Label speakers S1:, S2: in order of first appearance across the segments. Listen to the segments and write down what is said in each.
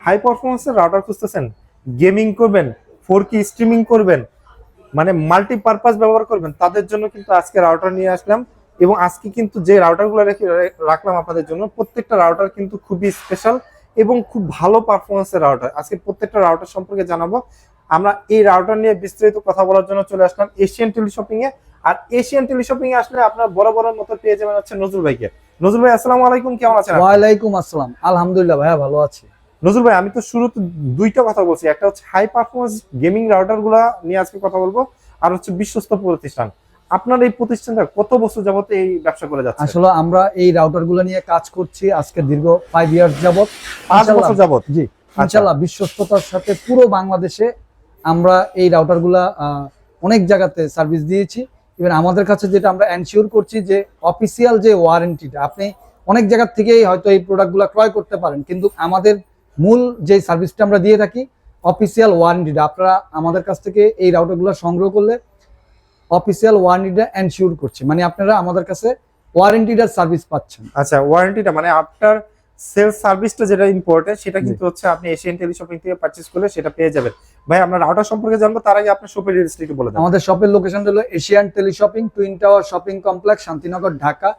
S1: High পারফরমেন্সের router খুঁজতেছেন, gaming করবেন, 4K স্ট্রিমিং করবেন, মানে মাল্টিপারপাস ব্যবহার করবেন, তাদের জন্য কিন্তু আজকে রাউটার নিয়ে আসলাম। এবং আজকে কিন্তু যে রাউটারগুলো রাখলাম আপনাদের জন্য, প্রত্যেকটা রাউটার কিন্তু খুবই স্পেশাল এবং খুব ভালো পারফরমেন্সের রাউটার। আজকে প্রত্যেকটা রাউটার সম্পর্কে জানাবো। আমরা এই রাউটার নিয়ে বিস্তারিত কথা বলার জন্য চলে আসলাম এশিয়ান টেলিশপিং এ। আর এশিয়ান টেলিশপিং এ আসলে আপনার বড় বড় মতো পেয়ে যাবেন হচ্ছে নজরুল ভাইকে। নজরুল ভাই, আসসালামু আলাইকুম, কেমন আছেন?
S2: ওয়ালাইকুম আসসালাম, আলহামদুলিল্লাহ ভাইয়া ভালো আছি।
S1: নজরুল ভাই, আমি তো শুরুতে দুইটা কথা বলছি, একটা হচ্ছে হাই পারফরমেন্স গেমিং রাউটার গুলা নিয়ে আজকে কথা বলবো, আর হচ্ছে বিশ্বস্ত প্রতিষ্ঠান। আপনার এই প্রতিষ্ঠানটা কত বছর যাবত এই ব্যবসা করে যাচ্ছে?
S2: আসলে আমরা এই রাউটার গুলো নিয়ে কাজ করছি আজকে দীর্ঘ 5 ইয়ার্স যাবত।
S1: 5 বছর যাবত?
S2: জি, ইনশাআল্লাহ বিশ্বস্ততার সাথে পুরো বাংলাদেশে আমরা এই রাউটার গুলা অনেক জায়গাতে সার্ভিস দিয়েছি। ইভেন আমাদের কাছে যেটা আমরা এনশিওর করছি যে অফিসিয়াল যে ওয়ারেন্টিটা, আপনি অনেক জায়গা থেকেই হয়তো এই প্রোডাক্টগুলো ক্রয় করতে পারেন, কিন্তু আমাদের মূল যে সার্ভিসটা আমরা দিয়ে থাকি অফিসিয়াল ওয়ারেন্টিটা, আপনারা আমাদের কাছ থেকে এই রাউটারগুলো সংগ্রহ করলে অফিসিয়াল ওয়ারেন্টিটা এনশিওর করছে, মানে আপনারা আমাদের কাছে ওয়ারেন্টিটার সার্ভিস পাচ্ছেন।
S1: আচ্ছা, ওয়ারেন্টিটা মানে আফটার সেলস সার্ভিসটা যেটা ইম্পর্টেন্ট, সেটা কিন্তু হচ্ছে আপনি এশিয়ান টেলিশপিং থেকে পারচেজ করলে সেটা পেয়ে যাবেন। ভাই, আমরা রাউটার সম্পর্কে জানবো, তার আগে আপনার শপের অ্যাড্রেসটা একটু বলে দেন।
S2: আমাদের শপের লোকেশন হলো Asian teleshopping, twin tower shopping complex, Shantinagar, Dhaka.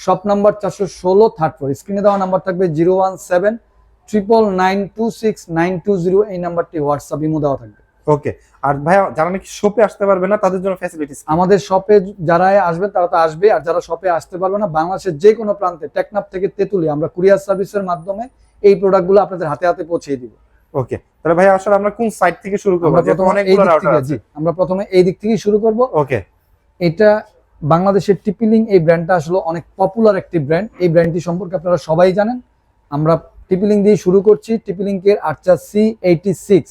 S2: Shop number 416, third floor. স্ক্রিনে দেওয়া নাম্বার থাকবে 01799269220, এই নাম্বারটি হোয়াটসঅ্যাপ ইমো দেওয়া থাকবে।
S1: ওকে। আর ভাই, যারা নাকি শপে আসতে পারবে না তাদের জন্য ফ্যাসিলিটিস?
S2: আমাদের শপে যারা আসবে তারা তো আসবে, আর যারা শপে আসতে পারবে না, বাংলাদেশের যে কোনো প্রান্তে টেকনাফ থেকে তেতুলি আমরা কুরিয়ার সার্ভিসের মাধ্যমে এই প্রোডাক্টগুলো আপনাদের হাতে হাতে পৌঁছে দিব।
S1: ওকে, তাহলে ভাই আসলে আমরা কোন সাইট থেকে শুরু করব?
S2: আমরা প্রথমে এই দিক থেকে শুরু করব।
S1: ওকে।
S2: এটা বাংলাদেশের টিপিলিং, এই ব্র্যান্ডটা আসলে অনেক পপুলার একটি ব্র্যান্ড। এই ব্র্যান্ডটি সম্পর্কে আপনারা সবাই জানেন। আমরা টিপিলিং দিয়ে শুরু করছি। টিপিলিং এর আর্চার C86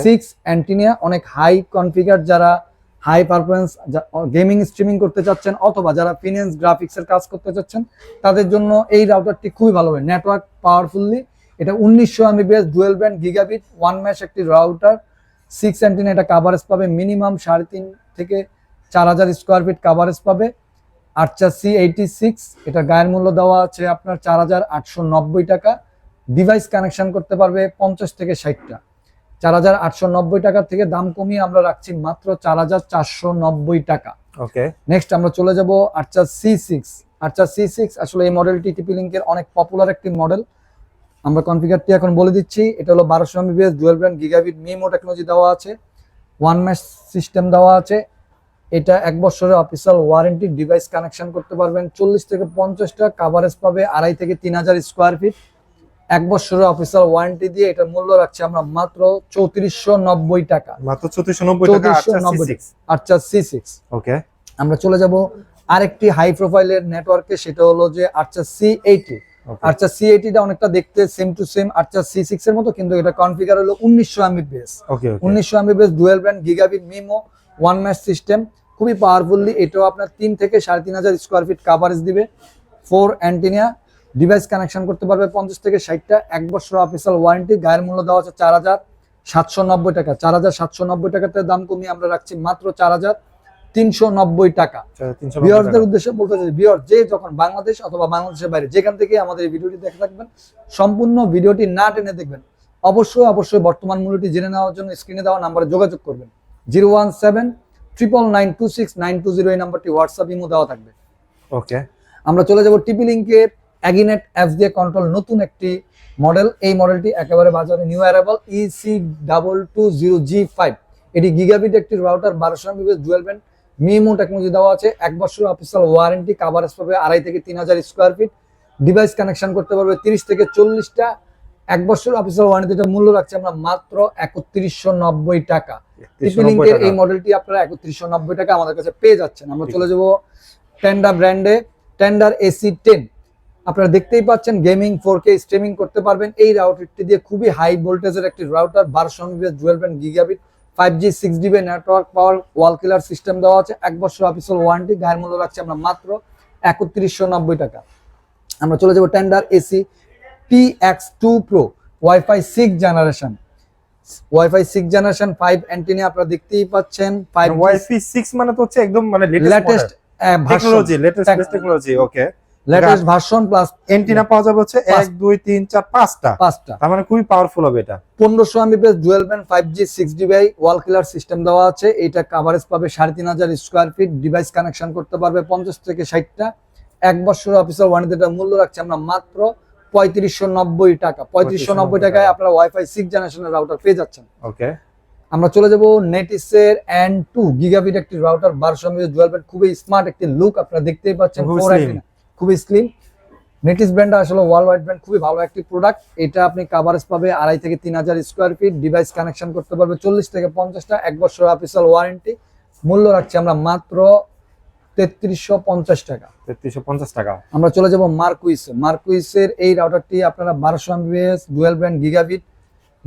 S2: 6 অ্যান্টিনা, অনেক হাই কনফিগার, যারা হাই পারফরমেন্স গেমিং স্ট্রিমিং করতে চাচ্ছেন অথবা যারা ফিনান্স গ্রাফিক্সের কাজ করতে চাচ্ছেন, তাদের জন্য এই রাউটারটি খুবই ভালো হবে। নেটওয়ার্ক পাওয়ারফুলি, এটা 1900 Mbps dual band gigabit one mash একটি রাউটার। 6 অ্যান্টিনা, এটা কাভারেজ পাবে মিনিমাম 3.5 থেকে 4000 স্কোয়ার ফিট কাভারেজ পাবে। আর্চার C86, এটা গায়ের মূল্য দেওয়া আছে আপনার 4890 টাকা। ডিভাইস কানেকশন করতে পারবে 50 থেকে 60টা। 4890 টাকা থেকে দাম কমিয়ে আমরা রাখছি মাত্র 4490 টাকা।
S1: ওকে।
S2: নেক্সট আমরা চলে যাব আর্চার C6। আর্চার C6 আসলে এই মডেলটি টিপি-লিংকের অনেক পপুলার একটি মডেল। আমরা কনফিগারটি এখন বলে দিচ্ছি। এটা হলো 1200 Mbps dual band gigabit MIMO technology দেওয়া আছে, ওয়ান ম্যাশ সিস্টেম দেওয়া আছে। এটা 1 বছরের অফিসিয়াল ওয়ারেন্টি। ডিভাইস কানেকশন করতে পারবেন 40 থেকে 50টা, কাভারেজ পাবে 2500 থেকে 3000 স্কোয়ার ফিট। 1 বছরের অফিসিয়াল ওয়ারেন্টি দিয়ে এটার মূল্য রাখছি আমরা মাত্র 3490 টাকা।
S1: মাত্র 3490 টাকা
S2: আর্চার C6।
S1: ওকে।
S2: আমরা চলে যাব আরেকটি হাই প্রোফাইলের নেটওয়ার্কে, সেটা হলো যে আর্চার C80। আর্চার C80 টা অনেকটা দেখতে same to same archer C6 এর মতো, কিন্তু এটা কনফিগার হলো 1900 Mbps।
S1: Okay.
S2: 1900 Mbps dual band gigabit MIMO one mesh system, খুবই পাওয়ারফুলি। এটাও আপনার 3 থেকে 3500 স্কোয়ার ফিট কাভারেজ দিবে। 4 অ্যান্টিনা, ডিভাইস কানেকশন করতে পারবে 50 থেকে 60টা। 1 বছর অফিসিয়াল ওয়ারেন্টি। গায়ের মূল্য দেওয়া আছে 4790 টাকা। 4790 টাকাতে দাম কমিয়ে আমরা রাখছি মাত্র 4390 টাকা। ভিউয়ারদের উদ্দেশ্যে বলতে চাই, ভিউয়ার যে যখন বাংলাদেশ অথবা বাংলাদেশের বাইরে যেখান থেকে আমাদের এই ভিডিওটি দেখে থাকবেন, সম্পূর্ণ ভিডিওটি না টেনে দেখবেন। অবশ্যই বর্তমান মূল্যটি জেনে নেওয়ার জন্য স্ক্রিনে দেওয়া নাম্বারে যোগাযোগ করবেন। 01799269220, এই নাম্বারটি হোয়াটসঅ্যাপ ইমো দেওয়া থাকবে।
S1: ওকে।
S2: আমরা চলে যাব টিপি-লিংকের অ্যাগিনেট FJ কন্ট্রোল, নতুন একটি মডেল। এই মডেলটি একেবারে বাজারে নিউ অ্যারাইভাল, EC220G5। এটি গিগাবিট একটি router, 1200 Mbps dual band MIMO technology দেওয়া আছে। 1 বছর অফিসিয়াল ওয়ারেন্টি, কাভারেজ পাবে 2500 থেকে 3000 স্কোয়ার ফিট। ডিভাইস কানেকশন করতে পারবে 30 থেকে 40টা। 1 বছর অফিসিয়াল ওয়ারেন্টিটা মূল্য রাখছে আমরা মাত্র 3190 টাকা। টিপি-লিংকের এই মডেলটি আপনারা 3190 টাকা আমাদের কাছে পেয়ে যাচ্ছেন। আমরা চলে যাব টেন্ডার ব্র্যান্ডে, টেন্ডার AC10। আপনারা দেখতেই পাচ্ছেন গেমিং 4K স্ট্রিমিং করতে পারবেন এই রাউটারটি দিয়ে। খুবই হাই ভোল্টেজের একটি router, 1200 Mbps dual band gigabit 5G 6GB network power, wall killer system দেওয়া আছে। 1 বছর অফিসিয়াল ওয়ারেন্টি। গায়ের মূল্য রাখছি আমরা মাত্র 3190 টাকা। আমরা চলে যাব tender AC TX2 Pro wifi 6 generation. Wifi 6 generation 5 antenna, আপনারা দেখতেই পাচ্ছেন। 5
S1: ওয়াইফাই 6 মানে তো হচ্ছে একদম মানে
S2: লেটেস্ট
S1: টেকনোলজি, লেটেস্ট টেকনোলজি। ওকে।
S2: লেটেস্ট ভার্সন প্লাস
S1: এন্টিনা পাওয়া যাবে হচ্ছে 1 2 3 4 5টা।
S2: 5টা।
S1: তার মানে খুবই পাওয়ারফুল হবে এটা।
S2: 1500 Mbps dual band 5G 6dbi ওয়াল কিলার সিস্টেম দেওয়া আছে। এটা কভারেজ পাবে 3500 স্কয়ার ফিট, ডিভাইস কানেকশন করতে পারবে 50 থেকে 60টা। 1 বছর অফিসিয়াল ওয়ারেন্টি, এটা মূল্য রাখছি আমরা মাত্র 3590 টাকা। 3590 টাকায় আপনারা ওয়াইফাই 6 জেনারেশনের রাউটার পেয়ে যাচ্ছেন।
S1: ওকে,
S2: আমরা চলে যাব নেটিসের N2 গিগাবিট একটি রাউটার 1200 এমবিপিএস ডুয়াল ব্যান্ড, খুবই স্মার্ট একটি লুক আপনারা দেখতেই পাচ্ছেন। খুবই স্লিম। নেটিস ব্র্যান্ডটা আসলে ওয়ার্ল্ড ওয়াইড ব্র্যান্ড, খুবই ভালো একটি প্রোডাক্ট। এটা আপনি কভারেজ পাবে 2.5 থেকে 3000 স্কয়ার ফিট, ডিভাইস কানেকশন করতে পারবে 40 থেকে 50টা। 1 বছর অফিসিয়াল ওয়ারেন্টি, মূল্য রাখছি আমরা মাত্র 3350 টাকা।
S1: 3350 টাকা।
S2: আমরা চলে যাব মার্কুইসের এই রাউটারটি আপনারা 1200 Mbps dual brand gigabit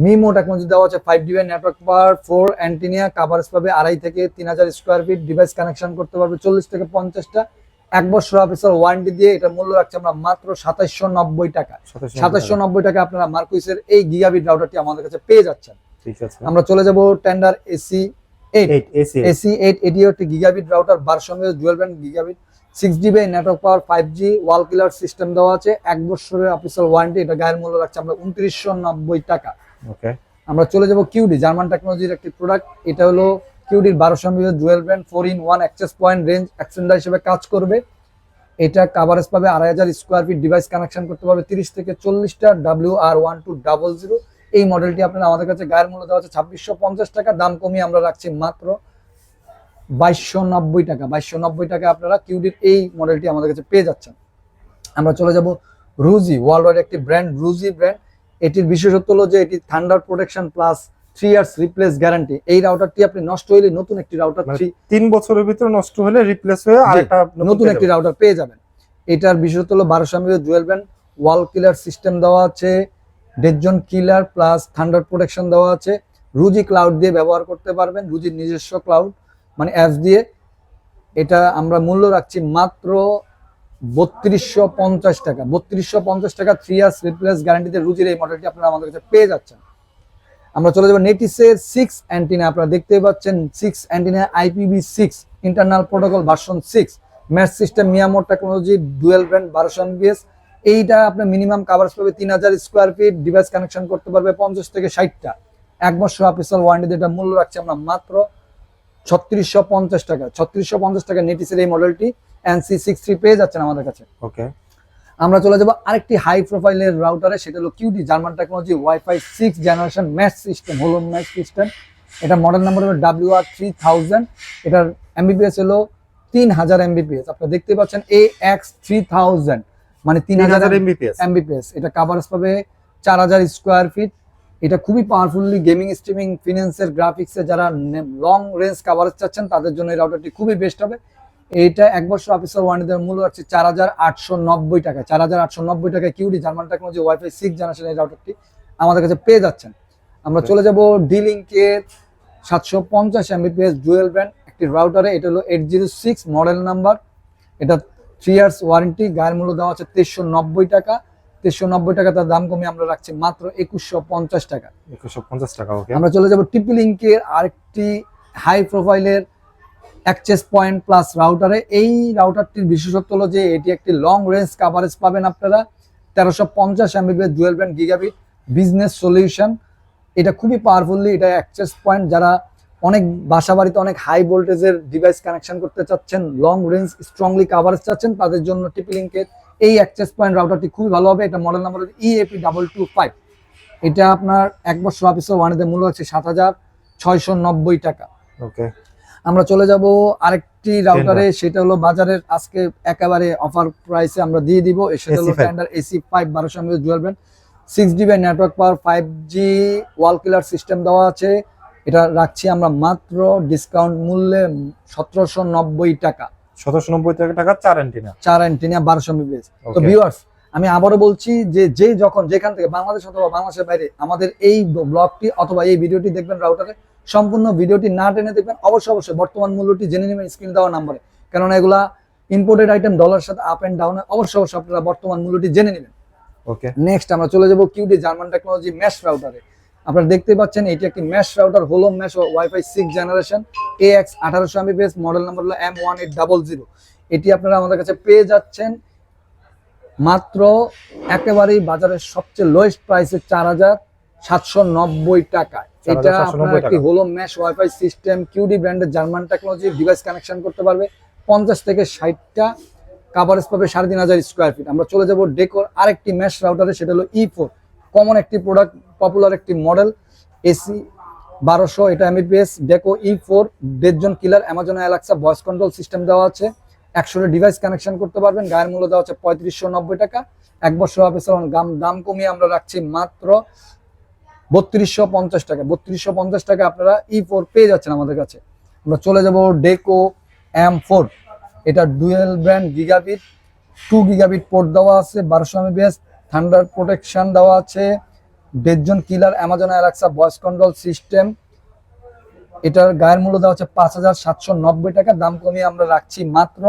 S2: MIMO technology দেওয়া আছে, 5dbi network power, 4 antenna, coverage পাবে 2.5 থেকে 3000 স্কয়ার ফিট, ডিভাইস কানেকশন করতে পারবে 40 থেকে 50টা। 1 বছর অফিসিয়াল ওয়ারেন্টি দিয়ে এটা মূল্য রাখছে আমরা মাত্র 2790 টাকা। 2790 টাকা আপনারা মার্কুইসের এই গিগাবিট রাউটারটি আমাদের কাছে পেয়ে যাচ্ছেন।
S1: ঠিক আছে,
S2: আমরা চলে যাব টেন্ডার AC8 এটিও একটি gigabit router 1200 Mbps dual band gigabit 6dbi network power, 5G ওয়াল কিলার সিস্টেম দেওয়া আছে। 1 বছরের অফিসিয়াল ওয়ারেন্টি, এটা গায়ের মূল্য রাখছে আমরা 2990 টাকা।
S1: ওকে,
S2: আমরা চলে যাব কিউডি, জার্মান টেকনোলজির একটি প্রোডাক্ট। এটা হলো কিউডির 1200 Mbps dual band 4-in-1 access point range extender হিসেবে কাজ করবে। এটা কভারেজ পাবে 2500 স্কয়ার ফিট, ডিভাইস কানেকশন করতে পারবে 30 থেকে 40টা। WR1200 এই মডেলটি আপনারা আমাদের কাছে গায়ের মূল্য দেওয়া আছে 2650 টাকা। দাম কমিয়ে আমরা রাখছি মাত্র 2290 টাকা। 2290 টাকা আপনারা কিউডির এই মডেলটি আমাদের কাছে পেয়ে যাচ্ছেন। আমরা চলে যাব রুজি, ওয়ার্ল্ড ওয়াইড একটি ব্র্যান্ড, রুজি ব্র্যান্ড। এটির বিশেষত্ব হলো যে এটি thunder protection plus 3 years replace guarantee. এই রাউটারটি আপনি নষ্ট হইলে নতুন একটি রাউটার
S1: 3 বছরের ভিতরে নষ্ট হলে রিপ্লেস হয়ে আরেকটা
S2: নতুন একটি রাউটার পেয়ে যাবেন। এটার বিশেষত্ব হলো 1200 এমবিপিএস ডুয়াল ব্যান্ড ওয়াল কিলার সিস্টেম দেওয়া আছে, ডেডজন কিলার প্লাস থান্ডার প্রোটেকশন দেওয়া আছে। রুজি ক্লাউড দিয়ে ব্যবহার করতে পারবেন, রুজির নিজস্ব ক্লাউড মানে অ্যাপস দিয়ে। এটা আমরা মূল্য রাখছি মাত্র 3250 টাকা। 3250 টাকা 3 ইয়ার্স রিপ্লেস গ্যারান্টিতে রুজির এই মডেলটি আপনারা আমাদের কাছে পেয়ে যাচ্ছেন। আমরা চলে যাব নেটিসের 6 অ্যান্টিনা, আপনারা দেখতেই পাচ্ছেন 6 antenna IPv6 internal protocol version 6 mesh system MIMO technology dual brand 1200 Mbps. এইটা আপনার মিনিমাম কভারেজ পাবে 3000 স্কয়ার ফিট, ডিভাইস কানেকশন করতে পারবে 50 থেকে 60টা। 1 বছর অফিসিয়াল ওয়ারেন্টি, এটা মূল্য রাখছি আমরা মাত্র 3650 টাকা। 3650 টাকা নেটিসের এই মডেলটি NC63 পেয়ে যাচ্ছেন আমাদের কাছে।
S1: ওকে,
S2: আমরা চলে যাব আরেকটি হাই প্রোফাইলের রাউটারে, সেটা হলো QD German technology wifi 6 generation mash system, হলো ম্যাশ সিস্টেম। এটা মডেল নাম্বার হলো WR3000। এটার এমবিপিএস হলো 3000 এমবিপিএস। আপনারা দেখতে পাচ্ছেন AX3000 মানে 3000 এমবিপিএস। এটা কভারেজ পাবে 4000 স্কয়ার ফিট। এটা খুবই পাওয়ারফুলি গেমিং, স্ট্রিমিং, ফিনান্সের, গ্রাফিক্সে যারা লং রেঞ্জ কভারেজ চাচ্ছেন তাদের জন্য এই রাউটারটি খুবই বেস্ট হবে। এইটা 1 বছর অফিসিয়াল ওয়ারেন্টি মূল্য রাখছে 4890 টাকা। 4890 টাকায় QD German technology wifi 6 generation এই রাউটারটি আমাদের কাছে পেয়ে যাচ্ছেন। আমরা চলে যাব D-Link-এর 750 এমবিপিএস ডুয়াল ব্র্যান্ড একটি রাউটারে। এটা হলো 806 মডেল নাম্বার। এটা 3 ইয়ার্স ওয়ারেন্টি, গায়ের মূল্য দেওয়া আছে 2390 টাকা। 2390 টাকা, তার দাম কমিয়ে আমরা রাখছি মাত্র 2150 টাকা।
S1: 2150 টাকা। ওকে,
S2: আমরা চলে যাব TP-Link-এর আরেকটি হাই প্রোফাইলের অ্যাক্সেস পয়েন্ট প্লাস রাউটারে। এই রাউটারটির বিশেষত্ব হলো যে এটি একটি লং রেঞ্জ কভারেজ পাবেন আপনারা 1350 Mbps dual band gigabit business solution. এটা খুবই পাওয়ারফুলি, এটা অ্যাক্সেস পয়েন্ট যারা অনেক বাসা বাড়িতে অনেক হাই ভোল্টেজের ডিভাইস কানেকশন করতে চাচ্ছেন, লং রেঞ্জ স্ট্রংলি কভারেজ চাচ্ছেন, তাদের জন্য TP-Link-এর এই অ্যাক্সেস পয়েন্ট রাউটারটি খুবই ভালো হবে। এটা মডেল নাম্বার EAP225। এটা আপনার 1 বছর অফিসিয়াল ওয়ারেন্টিতে মূল্য হচ্ছে 7690 টাকা।
S1: ওকে,
S2: আমরা চলে যাব আরেকটি রাউটারে, সেটা হলো বাজারের আজকে একেবারে অফার প্রাইসে আমরা দিয়ে দিব। সেটা হলো tender AC5 1200 Mbps dual band 6dbi network power, 5G ওয়াল কিলার সিস্টেম দেওয়া আছে। এটা রাখছি আমরা মাত্র ডিসকাউন্ট মূল্যে 1790 টাকা।
S1: 1790 টাকা 4 অ্যান্টিনা
S2: 1200 এমবিপিএস। তো ভিউয়ার্স, আমি আবারও বলছি যে যখন যেখান থেকে বাংলাদেশ অথবা বাংলাদেশের বাইরে আমাদের এই ব্লগটি অথবা এই ভিডিওটি দেখবেন রাউটারে, সম্পূর্ণ ভিডিওটি না টেনে দেখবেন। অবশ্যই বর্তমান মূল্যটি জেনে নেবেন স্ক্রিনে দেওয়া নাম্বারে, কেননা এগুলা ইম্পোর্টেড আইটেম, ডলার সাথে আপ এন্ড ডাউন। অবশ্যই আপনারা বর্তমান মূল্যটি জেনে নেবেন।
S1: ওকে,
S2: নেক্সট আমরা চলে যাব কিউডি জার্মান টেকনোলজি ম্যাশ রাউটারে। আপনারা দেখতে পাচ্ছেন এটি একটি ম্যাশ রাউটার, হলো mash wifi 6 generation AX 1800 Mbps, model number হলো M1800। এটি আপনারা আমাদের কাছে পেয়ে যাচ্ছেন মাত্র একেবারেই বাজারের সবচেয়ে লোয়েস্ট প্রাইসে 4,790 টাকা। এটা
S1: 4,790
S2: আপনার একটি হোলো মেশ ওয়াইফাই সিস্টেম কিউডি ব্র্যান্ডের জার্মান টেকনোলজি ডিভাইস কানেকশন করতে পারবে। 50 থেকে 60টা কাভারেজ পাবে 3,500 স্কোয়ার ফিট। আমরা চলে যাব ডেকোর আরেকটি মেশ রাউটারে, সেটা হলো E4, কমন একটি প্রোডাক্ট, পপুলার একটি মডেল, এসি 1200, এটা এমবিপিএস ডেকো E4 দেড়জন killer, Amazon Alexa voice control system দেওয়া আছে। 100 ডিভাইস কানেকশন করতে পারবেন। গায়ের মূল্য দেওয়া হচ্ছে 3590 টাকা। 1 বছর অফিসিয়াল দাম কমিয়ে আমরা রাখছি মাত্র 3250 টাকা। 3250 টাকা আপনারা E4 পেয়ে যাচ্ছেন আমাদের কাছে। আমরা চলে যাব ডেকো M4, এটা dual brand gigabit, 2 gigabit port দেওয়া আছে, 1200 এমবিপিএস, থান্ডার প্রোটেকশন দেওয়া আছে, দেড়জন killer, Amazon Alexa voice control system. এটার গায়ের মূল্য দেওয়া হচ্ছে 5790 টাকা। দাম কমিয়ে আমরা রাখছি মাত্র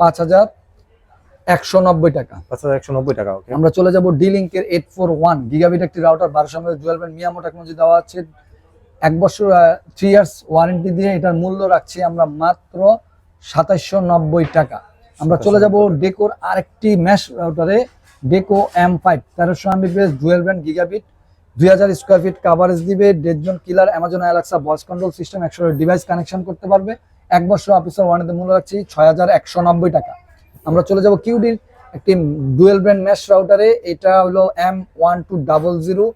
S2: 5190 টাকা।
S1: 5190 টাকা। ওকে,
S2: আমরা চলে যাব D-Link-এর 841 গিগাবিট একটি router, 1200 mAh dual band মিয়ামো technology দেওয়া আছে। 1 বছর 3 ইয়ার্স ওয়ারেন্টি দিয়ে এটার মূল্য রাখছি আমরা মাত্র 2790 টাকা। আমরা চলে যাব ডেকোর আরেকটি ম্যাশ রাউটারে, Deco M5 1300 Mbps dual band gigabit, 2000 square feet coverage দিবে, দেড়জন killer, Amazon Alexa voice control system, 100 device connection করতে পারবে। 1 বছর অফিসিয়াল ওয়ারেন্টি মূল্য রাখছি 6190 টাকা। আমরা চলে যাব কিউডির একটি ডুয়েল ব্র্যান্ড ম্যাশ রাউটারে, এটা হলো M1200,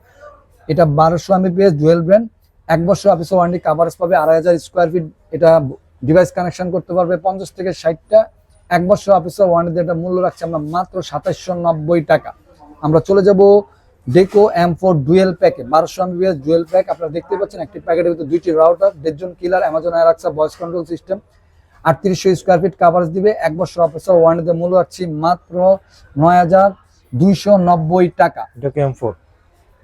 S2: এটা 1200 এমবিপিএস ডুয়েল ব্র্যান্ড, 1 বছর অফিসিয়াল ওয়ারেন্টি, কাভারেজ পাবে 2500 স্কোয়ার ফিট, এটা ডিভাইস কানেকশন করতে পারবে 50 থেকে 60টা। 1 বছর অফিসিয়াল ওয়ারেন্টি, এটা মূল্য রাখছি আমরা মাত্র 2790 টাকা। আমরা চলে যাব ডেকো M4 ডুয়েল প্যাকে, 1200 এমবিপিএস ডুয়েল প্যাক। আপনারা দেখতে পাচ্ছেন একটি প্যাকেটের ভিতরে 2টি রাউটার, দেড়জন killer, Amazon Alexa voice control system, 3800 square feet coverage দিবে। 1 বছর অফিসিয়াল ওয়ারেন্টিতে মূল্য রাখছি মাত্র 9290 টাকা।
S1: ডেকো M4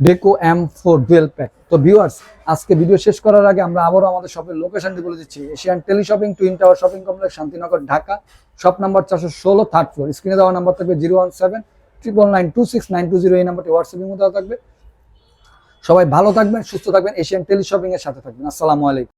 S2: ডেকো M4 ডুয়েল প্যাক। তো ভিউয়ার্স, আজকে ভিডিও শেষ করার আগে আমরা আবারও আমাদের শপের লোকেশনটি বলে দিচ্ছি। Asian teleshopping, twin tower shopping complex, Shantinagar, Dhaka. Shop number 416, 3rd floor. স্ক্রিনে দেওয়া নাম্বার থাকবে 01799926920, এই নাম্বারটি হোয়াটসঅ্যাপের মধ্যে থাকবে। সবাই ভালো থাকবেন, সুস্থ থাকবেন, এশিয়ান টেলিশপিং এর সাথে থাকবেন। আসসালামু আলাইকুম।